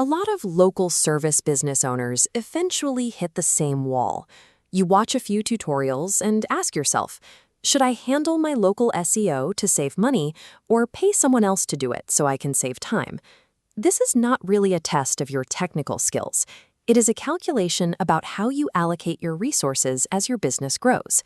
A lot of local service business owners eventually hit the same wall. You watch a few tutorials and ask yourself, should I handle my local SEO to save money or pay someone else to do it so I can save time? This is not really a test of your technical skills. It is a calculation about how you allocate your resources as your business grows.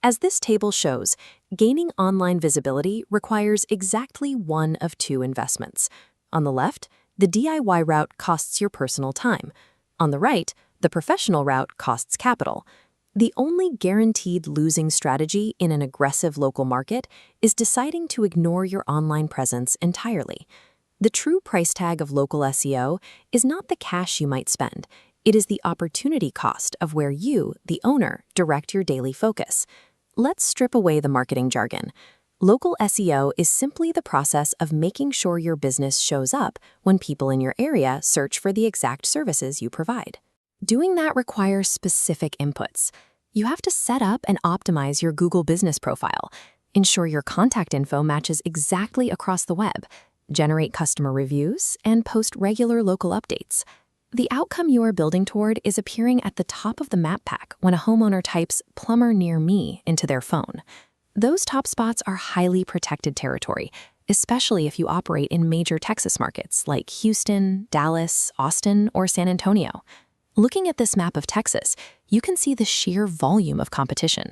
As this table shows, gaining online visibility requires exactly one of two investments. On the left, the DIY route costs your personal time. On the right, the professional route costs capital. The only guaranteed losing strategy in an aggressive local market is deciding to ignore your online presence entirely. The true price tag of local SEO is not the cash you might spend. It is the opportunity cost of where you, the owner, direct your daily focus. Let's strip away the marketing jargon. Local SEO is simply the process of making sure your business shows up when people in your area search for the exact services you provide. Doing that requires specific inputs. You have to set up and optimize your Google business profile, ensure your contact info matches exactly across the web, generate customer reviews, and post regular local updates. The outcome you are building toward is appearing at the top of the map pack when a homeowner types "plumber near me" into their phone. Those top spots are highly protected territory, especially if you operate in major Texas markets like Houston, Dallas, Austin, or San Antonio. Looking at this map of Texas, you can see the sheer volume of competition.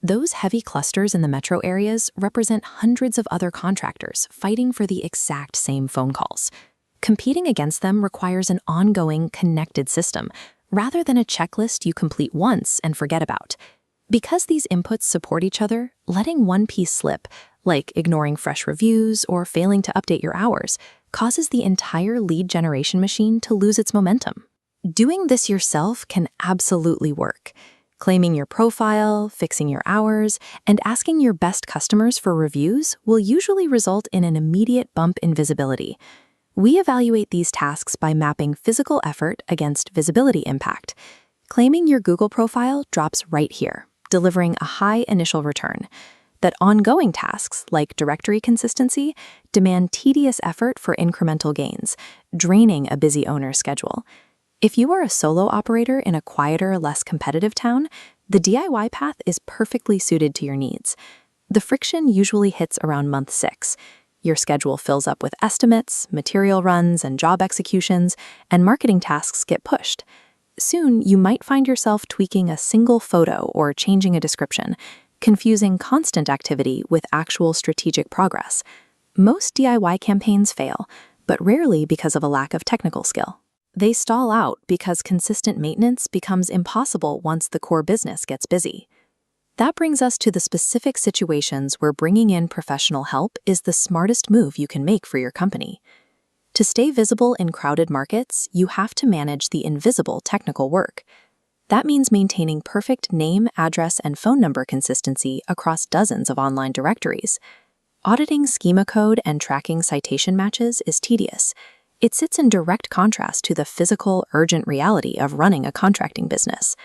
Those heavy clusters in the metro areas represent hundreds of other contractors fighting for the exact same phone calls. Competing against them requires an ongoing, connected system, rather than a checklist you complete once and forget about. Because these inputs support each other, letting one piece slip, like ignoring fresh reviews or failing to update your hours, causes the entire lead generation machine to lose its momentum. Doing this yourself can absolutely work. Claiming your profile, fixing your hours, and asking your best customers for reviews will usually result in an immediate bump in visibility. We evaluate these tasks by mapping physical effort against visibility impact. Claiming your Google profile drops right here, delivering a high initial return. That ongoing tasks, like directory consistency, demand tedious effort for incremental gains, draining a busy owner's schedule. If you are a solo operator in a quieter, less competitive town, the DIY path is perfectly suited to your needs. The friction usually hits around month 6. Your schedule fills up with estimates, material runs, and job executions, and marketing tasks get pushed. Soon, you might find yourself tweaking a single photo or changing a description, confusing constant activity with actual strategic progress. Most DIY campaigns fail, but rarely because of a lack of technical skill. They stall out because consistent maintenance becomes impossible once the core business gets busy. That brings us to the specific situations where bringing in professional help is the smartest move you can make for your company. To stay visible in crowded markets, you have to manage the invisible technical work. That means maintaining perfect name, address, and phone number consistency across dozens of online directories. Auditing schema code and tracking citation matches is tedious. It sits in direct contrast to the physical, urgent reality of running a contracting business.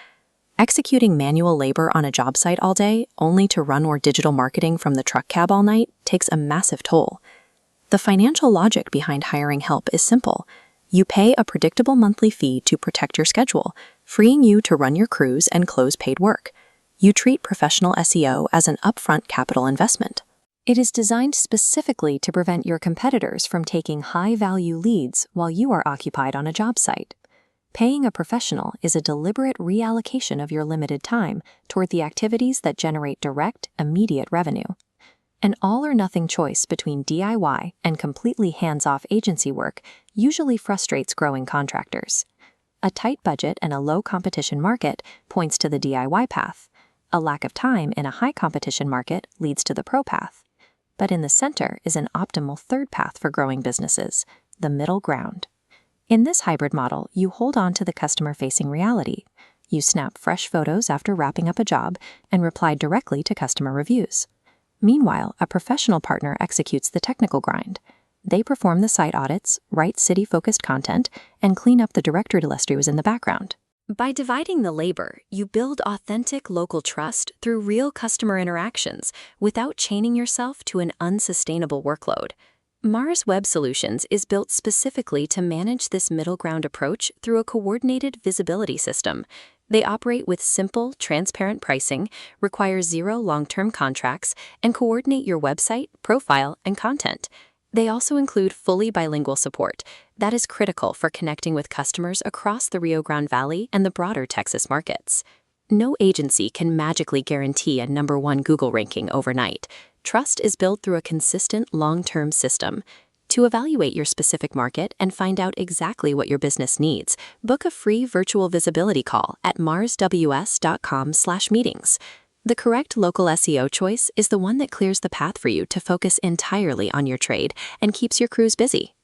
Executing manual labor on a job site all day, only to run more digital marketing from the truck cab all night, takes a massive toll. The financial logic behind hiring help is simple. You pay a predictable monthly fee to protect your schedule, freeing you to run your crews and close paid work. You treat professional SEO as an upfront capital investment. It is designed specifically to prevent your competitors from taking high-value leads while you are occupied on a job site. Paying a professional is a deliberate reallocation of your limited time toward the activities that generate direct, immediate revenue. An all-or-nothing choice between DIY and completely hands-off agency work usually frustrates growing contractors. A tight budget and a low-competition market points to the DIY path. A lack of time in a high-competition market leads to the pro path. But in the center is an optimal third path for growing businesses, the middle ground. In this hybrid model, you hold on to the customer-facing reality. You snap fresh photos after wrapping up a job and reply directly to customer reviews. Meanwhile, a professional partner executes the technical grind. They perform the site audits, write city-focused content, and clean up the directory residues in the background. By dividing the labor, you build authentic local trust through real customer interactions without chaining yourself to an unsustainable workload. MARZ Web Solutions is built specifically to manage this middle ground approach through a coordinated visibility system. They operate with simple, transparent pricing, require zero long-term contracts, and coordinate your website, profile, and content. They also include fully bilingual support. That is critical for connecting with customers across the Rio Grande Valley and the broader Texas markets. No agency can magically guarantee a #1 Google ranking overnight. Trust is built through a consistent, long-term system. To evaluate your specific market and find out exactly what your business needs, book a free virtual visibility call at marzws.com/meetings. The correct local SEO choice is the one that clears the path for you to focus entirely on your trade and keeps your crews busy.